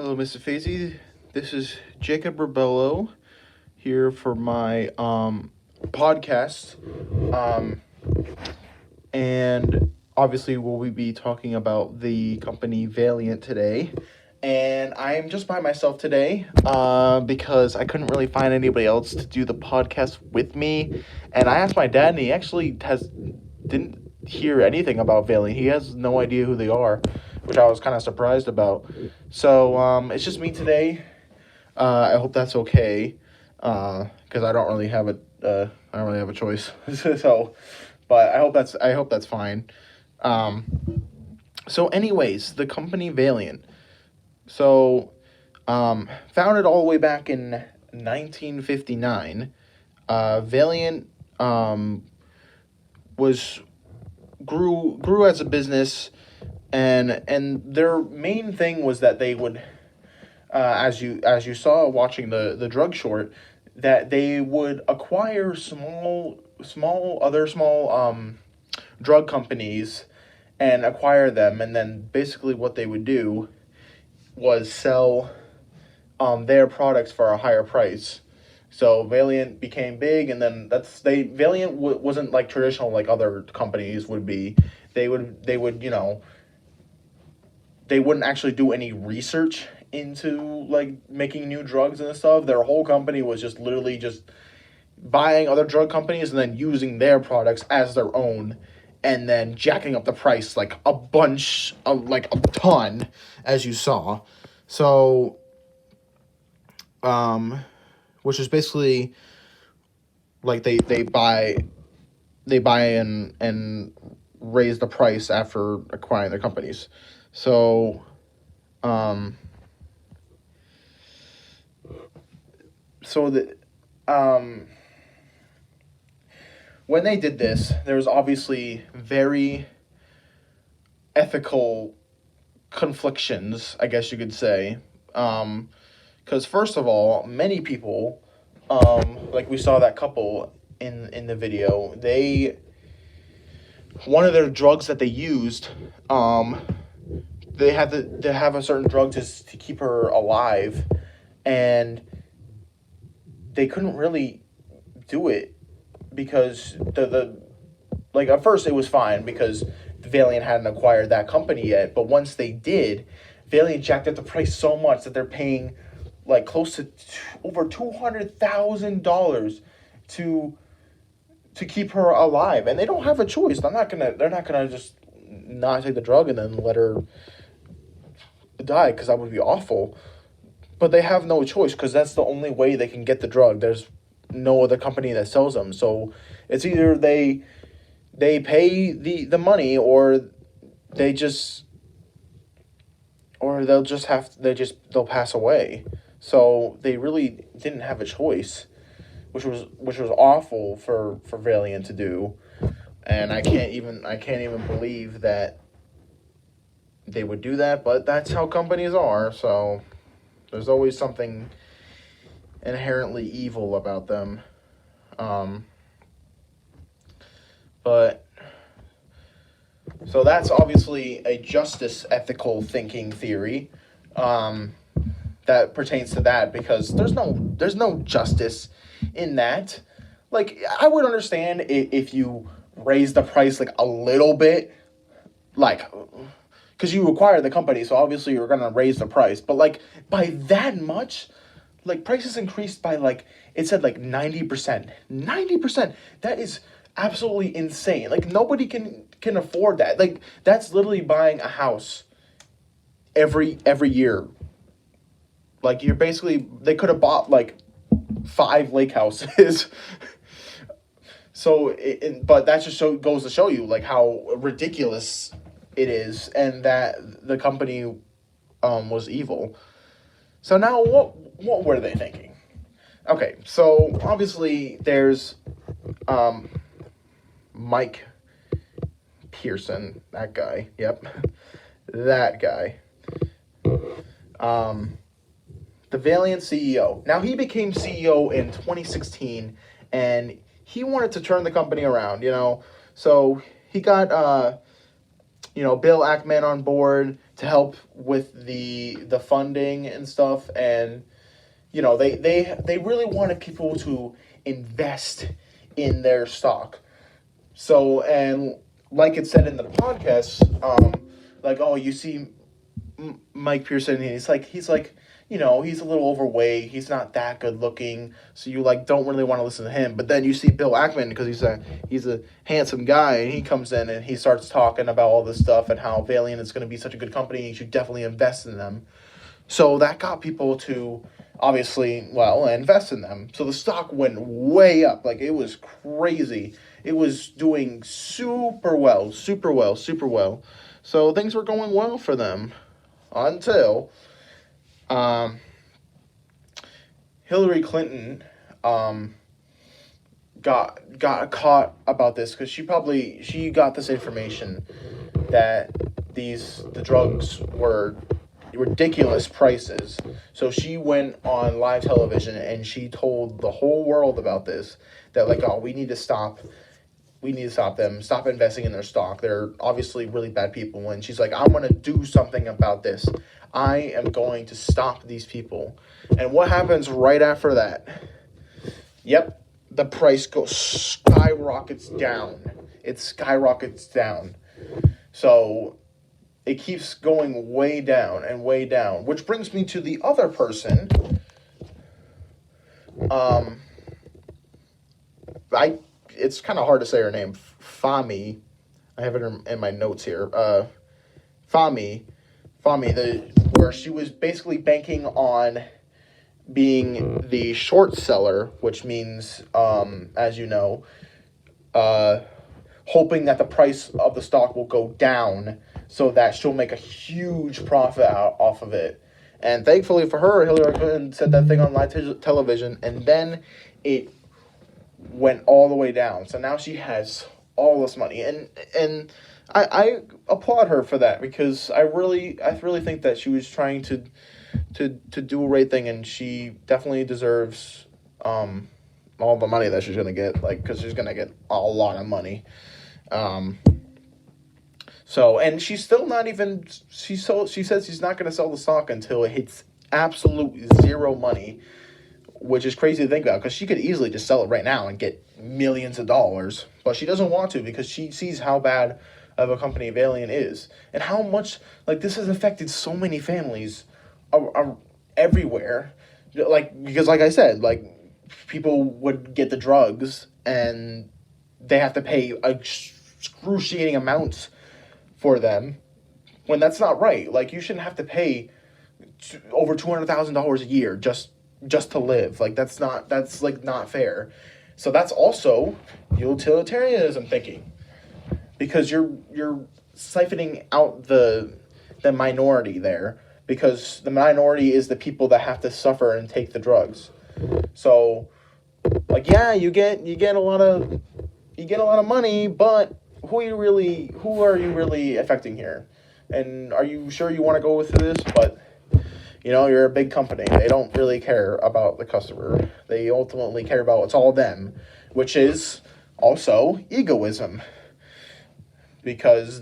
Hello, Mr. Fazy. This is Jacob Rebello here for my podcast. Um, and obviously, we'll be talking about the company Valeant today. And I'm just by myself today because I couldn't really find anybody else to do the podcast with me. And I asked my dad, and he actually didn't hear anything about Valeant. He has no idea who they are, which I was kind of surprised about. So it's just me today. I hope that's okay, because I don't really have a choice. So, but I hope that's fine. So anyways, the company Valeant. So, founded all the way back in 1959, Valeant grew as a business, and their main thing was that they would, as you saw watching the drug short, that they would acquire small drug companies and acquire them, and then basically what they would do was sell their products for a higher price. So Valeant became big, and then Valeant wasn't like traditional like other companies would be. They would they wouldn't actually do any research into like making new drugs and stuff. Their whole company was just literally just buying other drug companies and then using their products as their own, and then jacking up the price like a ton, as you saw. So, which is basically like they buy and raise the price after acquiring their companies. So, when they did this, there was obviously very ethical conflictions, I guess you could say. Because first of all, many people, like we saw that couple in the video, one of their drugs that they used, they had to have a certain drug to keep her alive, and they couldn't really do it because like at first it was fine because Valeant hadn't acquired that company yet, but once they did, Valeant jacked up the price so much that they're paying like close to over $200,000 to keep her alive, and they don't have a choice. They're not gonna just not take the drug and then let her die, because that would be awful. But they have no choice because that's the only way they can get the drug. There's no other company that sells them, so it's either they pay the money, or they'll pass away. So they really didn't have a choice, which was awful for Valeant to do, and I can't even believe that they would do that. But that's how companies are. So there's always something inherently evil about them. But so that's obviously a justice ethical thinking theory that pertains to that, because there's no justice in that. Like, I would understand if you raise the price like a little bit, like, because you acquired the company, so obviously you're gonna raise the price, but like by that much, like prices increased by like, it said like 90%. That is absolutely insane. Like, nobody can afford that. Like, that's literally buying a house every year. Like, they could have bought like 5 lake houses. So, but that just goes to show you like how ridiculous it is, and that the company was evil. So now, what were they thinking? Okay, so obviously there's Mike Pearson, that guy. Yep, that guy. The Valeant CEO. Now, he became CEO in 2016, and he wanted to turn the company around, So he got Bill Ackman on board to help with the funding and stuff, and they really wanted people to invest in their stock. So, and like it said in the podcast, you see Mike Pearson, he's like, he's a little overweight. He's not that good looking, so you don't really want to listen to him. But then you see Bill Ackman because he's a handsome guy, and he comes in and he starts talking about all this stuff and how Valeant is going to be such a good company. And you should definitely invest in them. So that got people to obviously invest in them. So the stock went way up, it was crazy. It was doing super well. So things were going well for them until Hillary Clinton got caught about this because she got this information that the drugs were ridiculous prices. So she went on live television and she told the whole world about this, that we need to stop them, stop investing in their stock. They're obviously really bad people. And she's like, I'm going to do something about this. I am going to stop these people. And what happens right after that? Yep, the price skyrockets down. It skyrockets down. So it keeps going way down and way down, which brings me to the other person. It's kind of hard to say her name. Fahmy. I have it in my notes here. Fahmy, where she was basically banking on being the short seller, which means, as you know, hoping that the price of the stock will go down so that she'll make a huge profit off of it. And thankfully for her, Hillary Clinton said that thing on live television, and then it went all the way down. So now she has all this money, and I applaud her for that, because I really think that she was trying to do a right thing, and she definitely deserves all the money that she's gonna get, because she's gonna get a lot of money. So, and she's still not even, she says she's not going to sell the stock until it hits absolute zero money, which is crazy to think about, because she could easily just sell it right now and get millions of dollars, but she doesn't want to, because she sees how bad of a company Valeant is, and how much, this has affected so many families everywhere, because like I said, people would get the drugs, and they have to pay excruciating amounts for them, when that's not right. You shouldn't have to pay over $200,000 a year just to live. That's not fair. So that's also utilitarianism thinking, because you're siphoning out the minority there, because the minority is the people that have to suffer and take the drugs. So you get a lot of money, but who are you really affecting here? And are you sure you want to go with this? But you're a big company. They don't really care about the customer. They ultimately care about it's all them, which is also egoism. Because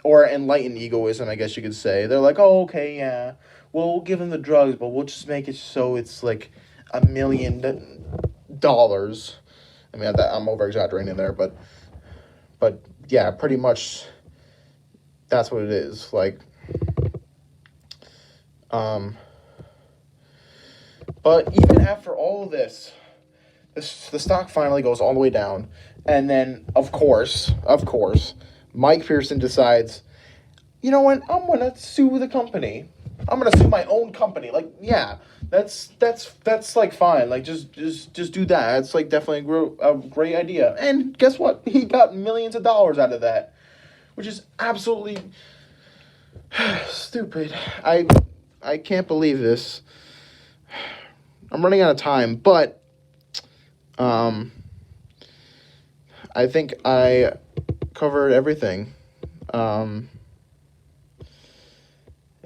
or enlightened egoism, I guess you could say. They're like, oh, okay, yeah, we'll give them the drugs, but we'll just make it so it's $1 million. I mean, I'm over exaggerating there, but yeah, pretty much that's what it is. But even after all of this, the stock finally goes all the way down, and then of course, Mike Pearson decides, you know what, I'm gonna sue the company. I'm gonna sue my own company. Yeah, that's fine. Just do that. It's definitely a great idea. And guess what? He got millions of dollars out of that, which is absolutely stupid. I can't believe this. I'm running out of time, but I think I covered everything.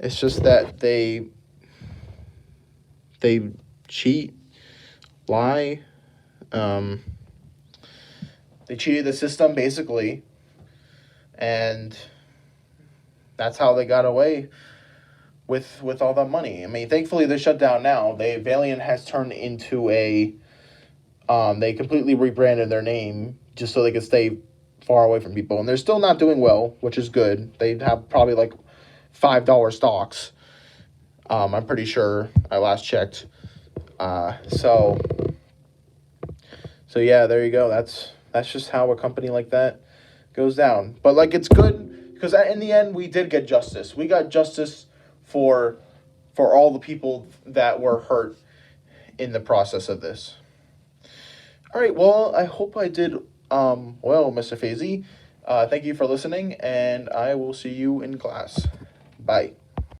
It's just that they cheat, lie. They cheated the system, basically. And that's how they got away with all that money. I mean, thankfully they're shut down now. Valiant has turned into a they completely rebranded their name just so they could stay far away from people, and they're still not doing well, which is good. They have probably like $5 stocks. I'm pretty sure I last checked. So yeah, there you go. That's just how a company like that goes down. But like, it's good because in the end we did get justice. We got justice for all the people that were hurt in the process of this. All right, well, I hope I did well, Mr. Fazy. Thank you for listening, and I will see you in class. Bye.